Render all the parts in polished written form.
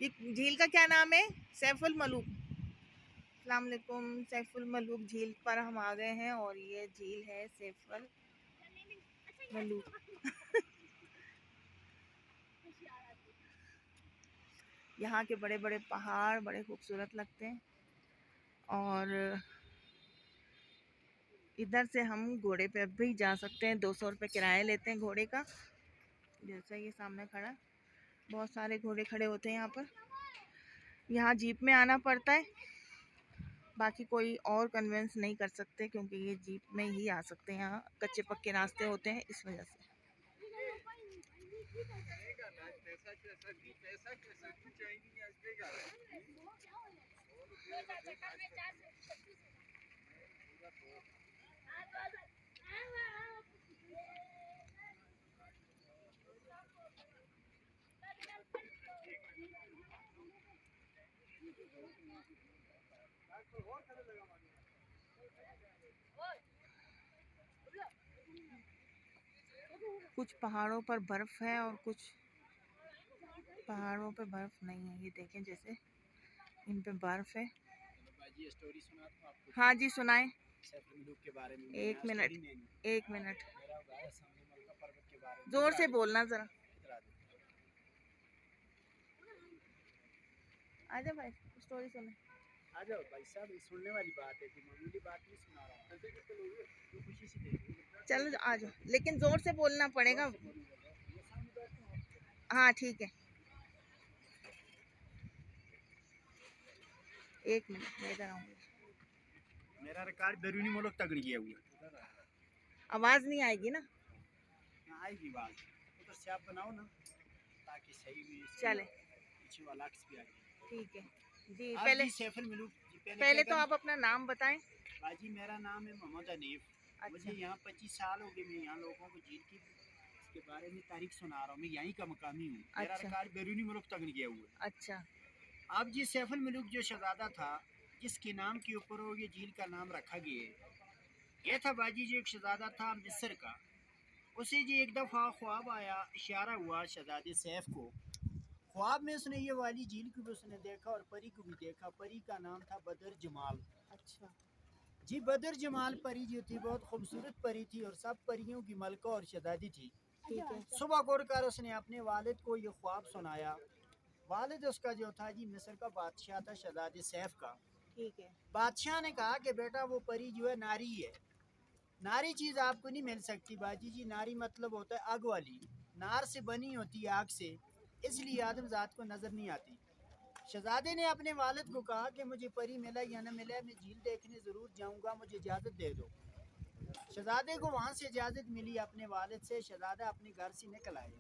ये झील का क्या नाम है? सैफुल मलूक। अस्सलाम वालेकुम। सैफुल मलूक झील पर हम आ गए हैं और ये झील है सैफुल मलूक। यहाँ के बड़े बड़े पहाड़ बड़े खूबसूरत लगते हैं और इधर से हम घोड़े पे भी जा सकते हैं। 200 रुपये किराया लेते हैं घोड़े का। जैसा ये सामने खड़ा है, बहुत सारे घोड़े खड़े होते हैं यहाँ पर। यहाँ जीप में आना पड़ता है, बाकी कोई और कन्वेंस नहीं कर सकते क्योंकि ये जीप में ही आ सकते हैं। यहाँ कच्चे पक्के रास्ते होते हैं इस वजह से। कुछ पहाड़ों पर बर्फ है और कुछ पहाड़ों पे बर्फ नहीं है। ये देखें, जैसे इन पे बर्फ है। स्टोरी सुना दूं आपको? हाँ जी, सुनाए। सैफुल मलूक के बारे में। एक मिनट, एक मिनट, मेरा भाई सामने मलका पर्वत के बारे में। जोर से बोलना जरा। इधर आ जाओ। आजा भाई, स्टोरी सुने। आ जाओ भाई साहब, ये सुनने वाली बात है, कि मामूली बात नहीं सुना रहा हूँ। तो खुशी से देखिए। चलो आ जाओ, लेकिन जोर से बोलना पड़ेगा। ये सामने बैठते हैं आप। हाँ ठीक है, एक मिनट मैं इधर आऊँगी। मेरा रिकॉर्ड बैरूनी मुल्क तक गया हुआ है। आवाज़ नहीं आएगी ना? यहाँ आएगी बात, उधर से आप बनाओ ना, ताकि सही भी चले, पीछे वाला अक्स भी आ जाए। ठीक है जी। आप पहले जी सैफुल मलूक जी, पहले क्या तो आप अपना नाम बताएं। बाजी, मेरा नाम है मोहम्मद हनीफ। अच्छा। मुझे यहाँ 25 साल हो गए। मैं यहाँ लोगों को झील की इसके बारे में तारीख सुना रहा हूँ। मैं यहीं का मकामी हूँ। मेरा अच्छा। रिकॉर्ड बैरूनी मुल्क तक नहीं गया हुआ है। अच्छा। आप जी सैफुल मलूक जो शहजादा था, जिसके नाम के ऊपर वो ये झील का नाम रखा गया है, ये था बाजी जो एक शहजादा था मिस्र का। उसे जी एक दफ़ा ख्वाब आया, इशारा हुआ शहजादे सैफ को। ख्वाब में उसने ये वाली झील को भी उसने देखा और परी को भी देखा। परी का नाम था बदर जमाल। अच्छा। जी बदर जमाल परी जो थी बहुत खूबसूरत परी थी और सब परियों की मलका और शहजादी थी। ठीक है। सुबह गुड़कर उसने अपने वालिद को ये ख्वाब सुनाया। वालिद उसका जो था जी मिस्र का बादशाह था, शहजादे सैफ का। ठीक है। बादशाह ने कहा कि बेटा वो परी जो है नारी है, नारी चीज़ आपको नहीं मिल सकती बाजी जी। नारी मतलब होता है आग वाली, नार से बनी होती है, आग से, इसलिए आदम जात को नज़र नहीं आती। शहजादे ने अपने वालिद को कहा कि मुझे परी मिला या न मिला, मैं झील देखने ज़रूर जाऊंगा, मुझे इजाज़त दे दो। शहजादे को वहाँ से इजाज़त मिली अपने वालिद से। शहजादा अपने घर से निकल आए।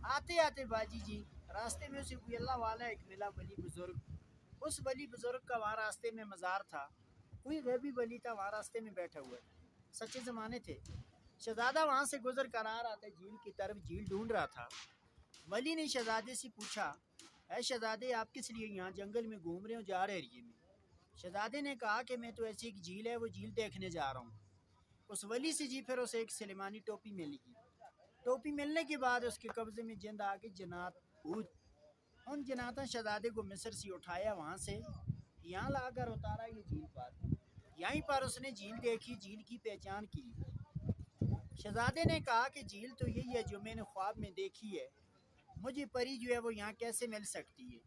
आते आते बाजी जी रास्ते में उसे कोई अल्लाह वाला एक मिला, वली बुजुर्ग। उस वली बुजुर्ग का वहाँ रास्ते में मज़ार था। कोई गैबी वली था वहाँ रास्ते में बैठा हुआ था, सच्चे ज़माने थे। शहजादा वहाँ से गुजर कर आ रहा था झील की तरफ, झील ढूंढ रहा था। वली ने शहजादे से पूछा, है शहजादे आप किस लिए यहाँ जंगल में घूम रहे हो, जा रहे एरिए में? शहजादे ने कहा कि मैं तो ऐसी एक झील है वो झील देखने जा रहा हूँ। उस वली से जी फिर उसे एक सलेमानी टोपी मिलेगी। टोपी मिलने के बाद उसके कब्जे में जिंद आ गई जन्नात ऊद। उन जन्नातों शहजादे को मिस्र से उठाया, वहाँ से यहाँ लाकर उतारा ये झील पर। यहीं पर उसने झील देखी, झील की पहचान की। शहजादे ने कहा कि झील तो यही है जो मैंने ख्वाब में देखी है, मुझे परी जो है वो यहाँ कैसे मिल सकती है?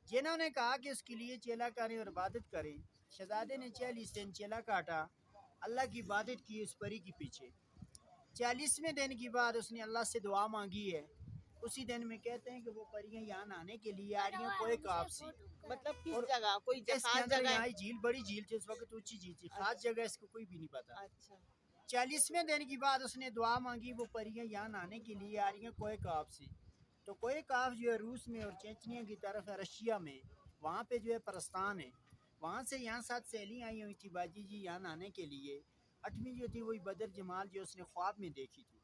जिन्होंने कहा कि उसके लिए चेला करें और इबादत करें। शहजादे ने 40 दिन चेला काटा, अल्लाह की इबादत की उस परी के पीछे। 40वें दिन के बाद उसने अल्लाह से दुआ मांगी है। उसी दिन में कहते हैं कि वो परियां यहाँ नहाने के लिए आ रही हैं कोई काब से। मतलब किस और जगह? कोई इसके खास अंदर जगह है? यहाँ झील, बड़ी झील थी उस वक्त, ऊंची झील थी, खास जगह इसको कोई भी नहीं पता। अच्छा। 40वें दिन के बाद उसने दुआ मांगी, वो परियां यहाँ नहाने के लिए आ रही हैं कोई काब से। तो कोई काब जो है रूस में और चेचनिया की तरफ है, रशिया में, वहाँ पे जो है प्रस्थान है। वहाँ से यहाँ 7 सहेलियाँ आई हुई थी बाजी जी यहाँ नहाने के लिए। 8वीं जो थी वही बदर जमाल जो उसने ख्वाब में देखी थी।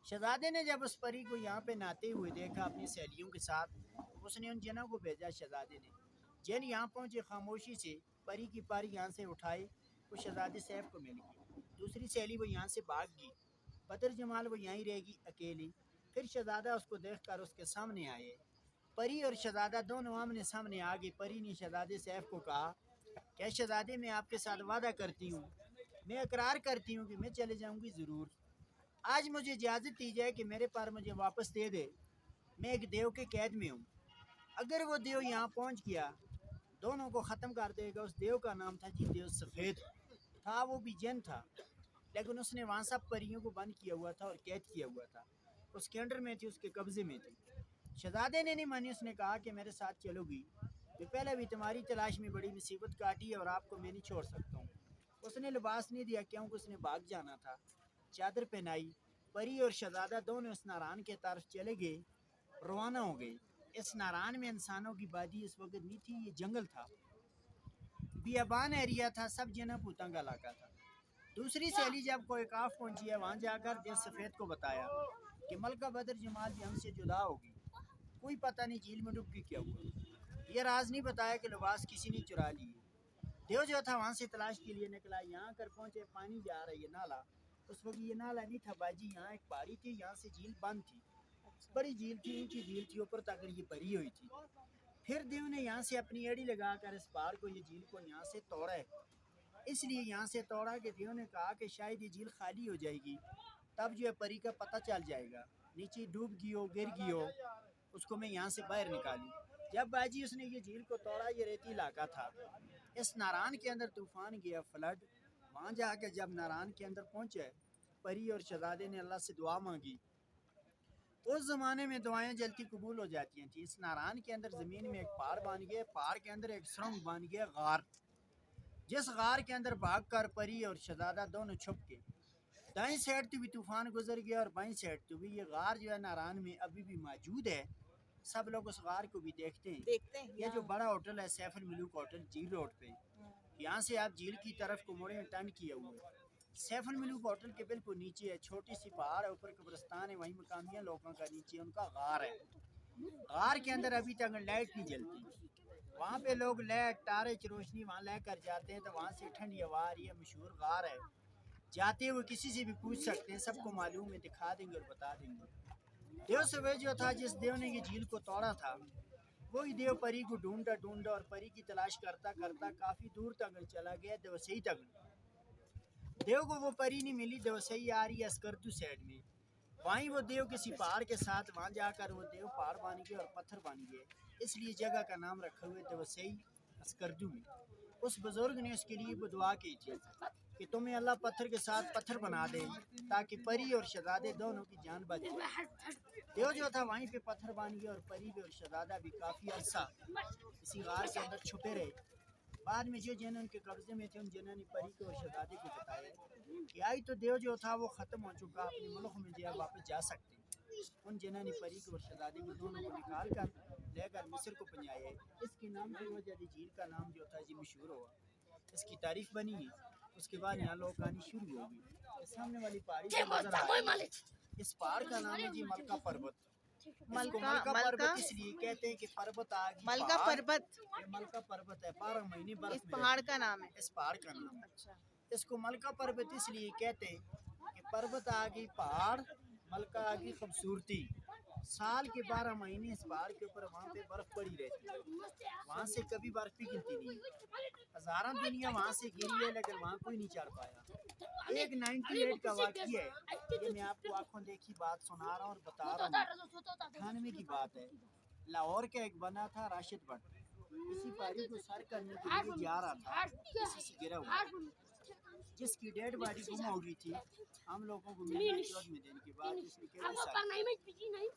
शहजादे ने जब उस परी को यहाँ पे नहाते हुए देखा अपनी सहेलियों के साथ, उसने उन जनों को भेजा। शहजादे ने जिन यहाँ पहुँचे, खामोशी से परी की पारी यहाँ से उठाए, वो शहजादे सैफ को मिल गई। दूसरी सहेली वो यहाँ से भाग गई। बदर जमाल वो यहीं रहेगी अकेली। फिर शहजादा उसको देख कर उसके सामने आए। परी और शहजादा दोनों आमने सामने आ गए। परी ने शहजादे सैफ को कहा क्या शहजादे, मैं आपके साथ वादा करती हूँ, मैं इकरार करती हूँ कि मैं चले जाऊँगी ज़रूर। आज मुझे इजाज़त दी जाए कि मेरे पार मुझे वापस दे दे। मैं एक देव के कैद में हूँ। अगर वो देव यहाँ पहुँच गया, दोनों को ख़त्म कर देगा। उस देव का नाम था जी देव सफ़ेद था। वो भी जिन था, लेकिन उसने वहाँ सब परियों को बंद किया हुआ था और कैद किया हुआ था। उसके अंडर में थी, उसके कब्जे में थी। शहजादे ने नहीं मानी। उसने कहा कि मेरे साथ चलोगी, मैं पहले भी तुम्हारी तलाश में बड़ी मुसीबत काटी है और आपको मैं नहीं छोड़ सकता हूँ। उसने लिबास नहीं दिया क्योंकि उसने भाग जाना था। चादर पहनाई, परी और शहजादा दोनों इस नारान के तरफ चले गए, रवाना हो गए। इस नारान में इंसानों की बादी इस वक्त नहीं थी, ये जंगल था, बियाबान एरिया था, सब जना पूता का इलाका था। दूसरी सहेली जब कोई काफ पहुंची है, वहाँ जाकर देव सफ़ेद को बताया कि मलका बदर जमाल भी हमसे जुदा होगी। कोई पता नहीं झील में डूब के क्या हुआ। ये राज नहीं बताया कि लिबास किसी ने चुरा लिए। देव जो था वहाँ से तलाश के लिए निकला। यहाँ कर पहुँचे, पानी जा रहा है ये नाला। उस वक्त ये नाला नहीं था बाजी, यहाँ एक पहाड़ी थी, यहाँ से झील बंद थी। बड़ी झील थी, ऊंची झील थी, ऊपर तक ये भरी हुई थी। फिर देव ने यहाँ से अपनी एड़ी लगाकर इस पहाड़ को, ये झील को यहाँ से तोड़ा है। इसलिए यहाँ से तोड़ा कि देव ने कहा कि शायद ये झील खाली हो जाएगी, तब जो है परी का पता चल जाएगा, नीचे डूब गई हो, गिर गई हो, उसको मैं यहाँ से बाहर निकालूँ। जब बाजी उसने ये झील को तोड़ा, ये रेती इलाका था। इस नारान के अंदर तूफान गया, फ्लड। वहाँ जाके जब नारान के अंदर पहुँचे, परी और शहजादे ने अल्लाह से दुआ मांगी। उस ज़माने में दुआएं जल्दी कबूल हो जाती थी। इस नारान के अंदर ज़मीन में एक पहाड़ बन गया, पहाड़ के अंदर एक सुरंग बन गया, गार। जिस गार के अंदर भाग कर परी और शहजादा दोनों छुप के, दाईं साइड तो भी तूफान गुजर गया और बाईं साइड तो भी। ये गार जो है नारान में अभी भी मौजूद है। सब लोग उस गार को भी देखते हैं। ये जो बड़ा होटल है सैफुल मलूक होटल, झील रोड पे, यहाँ से आप झील की तरफ को मुड़े, टर्न किया हुआ है। सैफुल मलूक होटल के बिल्कुल नीचे है छोटी सी पहाड़ है, ऊपर कब्रिस्तान है, वहीं मकामिया लोगों का नीचे उनका गार है। गार के अंदर अभी तक लाइट नहीं जलती। वहाँ पे लोग लाइट टार्च रोशनी वहाँ लेकर जाते हैं, तो वहाँ से ठंडी हवा आ रही है। मशहूर गार है, जाते हुए किसी से भी पूछ सकते हैं, सबको मालूम है, दिखा देंगे और बता देंगे। देव सवेद जो था, जिस देव ने ये झील को तोड़ा था, वही देव परी को ढूंढा ढूंढा और परी की तलाश करता करता काफी दूर तक चला गया, देवसई तक। देव को वो परी नहीं मिली। देवसई आ रही है अस्करदू साइड में। वहीं वो देव किसी पहाड़ के साथ, वहाँ जाकर वो देव पहाड़ बन गए और पत्थर बन गए, इसलिए जगह का नाम रखा हुए देवसई अस्करदू में। उस बुजुर्ग ने उसके लिए वो दुआ की थी कि तुम्हें अल्लाह पत्थर के साथ पत्थर बना दे, ताकि परी और शहजादे दोनों की जान बच जाए। देव जो था वहीं पे पत्थर बन गया और परी भी और शहजादा भी काफ़ी अरसा इसी गार के अंदर छुपे रहे। बाद में जो जन उनके कब्जे में थे, उन जनों ने परी को और शहजादे को बताया कि आई तो देव जो था वो ख़त्म हो चुका, अपने मुल्क में जो वापस जा सकते। उन जनों ने परी को और शहजादे को दोनों को निकाल कर लेकर मिस्र को पहुँचाया। इसके नाम की वजह से झील का नाम जो था जी मशहूर हुआ, इसकी तारीफ बनी है। उसके बाद यहाँ लोग आनी शुरू हो गई। सामने वाली पहाड़ी से नजर आ रही है, इस पहाड़ का नाम है जी मलका पर्वत। मलका पर्वत इसलिए कहते हैं कि पर्वत आ गई, मलका पर्वत, ये मलका पर्वत है, 12 महीने बर्फ इस में पहाड़ का नाम है। इस पहाड़ का नाम है। अच्छा, इसको मलका पर्वत इसलिए कहते हैं कि पर्वत आ गई, पहाड़, मलका आ गई खूबसूरती। साल के 12 महीने इस पहाड़ के ऊपर वहाँ पे बर्फ पड़ी रहती है, वहाँ से कभी बर्फ भी गिरती नहीं। हजारों दुनिया वहाँ से गिरी है, लेकिन वहाँ कोई नहीं चढ़ पाया। एक 98 का वाक़या है, ये मैं आपको आंखों देखी बात सुना रहा हूँ और बता रहा हूँ। 98 की बात है, लाहौर का एक बना था राशिद भट्ट, किसी पहाड़ी को सर करने के लिए जा रहा था, किसी से गिरा हुआ, जिसकी डेड बॉडी गुम हो गई थी। हम लोगों को मिली 14 दिन के बाद। इसने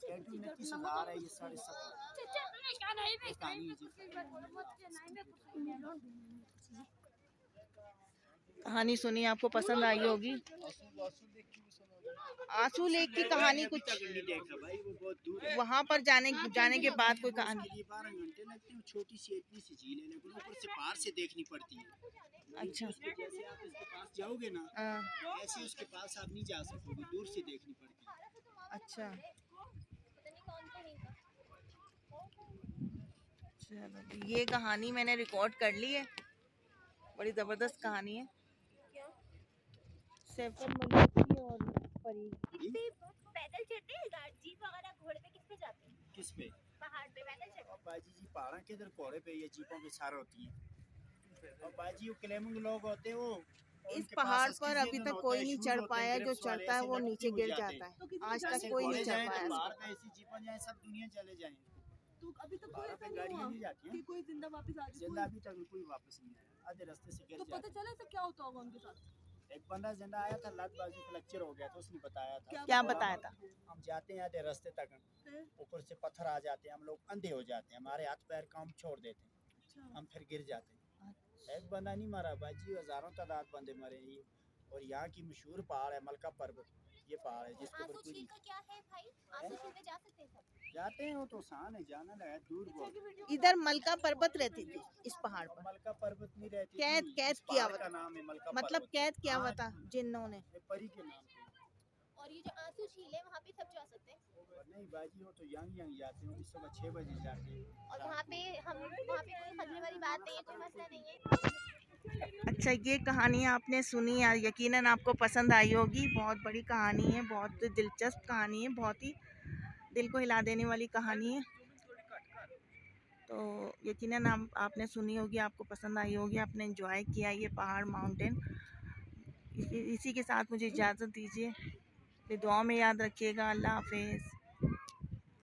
टैटू 29,000 है, ये 7.5 कहानी है जी। कहानी सुनी, आपको पसंद आई होगी। आंसू लेक की कहानी कुछ नहीं देखा भाई, वो बहुत दूर है। वहाँ पर जाने के बाद कोई कहानी। 12 घंटे लगते हैं। छोटी सी इतनी सी झील है, लेकिन ऊपर से पहाड़ से देखनी पड़ती है। अच्छा, जैसे आप इसके पास जाओगे ना, हाँ, ऐसे उसके पास आप नहीं जा सकोगे, दूर से देखनी पड़ती है। अच्छा, चलो ये कहानी मैंने रिकॉर्ड कर ली है, बड़ी ज़बरदस्त कहानी है सैफुल मलूक की और परी की। पैदल चलते हैं, जीप वगैरह घोड़े पे किस पे जाते हैं? किस पे? पहाड़ और बाजी जी पहाड़ों के इधर कोड़े पे ये जीपों पे सार होती हैं। और बाजी वो क्लेमिंग लोग होते हैं वो इस पहाड़ पर अभी तक कोई नहीं चढ़ पाया, जो चढ़ता है वो नीचे गिर जाता है। आज तक कोई नहीं चढ़ पाया। पहाड़ पे ऐसी जीपन जाए सब दुनिया चले जाए। तो अभी तक कोई पहाड़ ऐसा पे नहीं गाड़ियाँ हुआ नहीं जाती कि हैं। कोई जिंदा वापस आ जिंदा अभी तक कोई वापस नहीं आया, आधे रास्ते से गिर तो जाते पता चला ऐसा क्या होता होगा उनके साथ? एक बंदा जिंदा आया था, लत बाजू फ्रैक्चर हो गया था, उसने बताया था। क्या बताया था? हम जाते हैं आधे रास्ते तक, ऊपर से पत्थर आ जाते हैं, हम लोग अंधे हो जाते हैं, हमारे हाथ पैर काम छोड़ देते हैं, हम फिर गिर जाते हैं। एक बंदा नहीं मरा बाजी, हजारों तादाद बंदे मरे हैं। और यहाँ की मशहूर पहाड़ है मलका पर्वत, ये पहाड़ है जिसके ऊपर कोई क्या है भाई? आंसू झील में जा सकते हैं सब? जाते हैं, वो तो आसान है, जाना लगा दूर बहुत। इधर मलका पर्वत रहती थी इस पहाड़ पर। मलका पर्वत नहीं रहती, कैद इस किया पहाड़ हुआ का था, नाम है मलका मतलब पर्वत। कैद किया हुआ हाँ, था जिन्नों ने। ये परी के नाम पे। और ये जो आंसू झील है वहाँ पे सब जा सकते हैं? नहीं बाजी, वो तो यंग जाते हैं, इस सुबह 6 बजे जाते हैं। और वहाँ पे कोई खतरे वाली बात नहीं है, कोई मसला नहीं है? अच्छा, ये कहानी आपने सुनी, यकीनन आपको पसंद आई होगी। बहुत बड़ी कहानी है, बहुत दिलचस्प कहानी है, बहुत ही दिल को हिला देने वाली कहानी है। तो यकीनन आपने सुनी होगी, आपको पसंद आई होगी, आपने एंजॉय किया ये पहाड़ माउंटेन। इसी के साथ मुझे इजाज़त दीजिए, दुआ में याद रखिएगा। अल्लाह हाफिज़।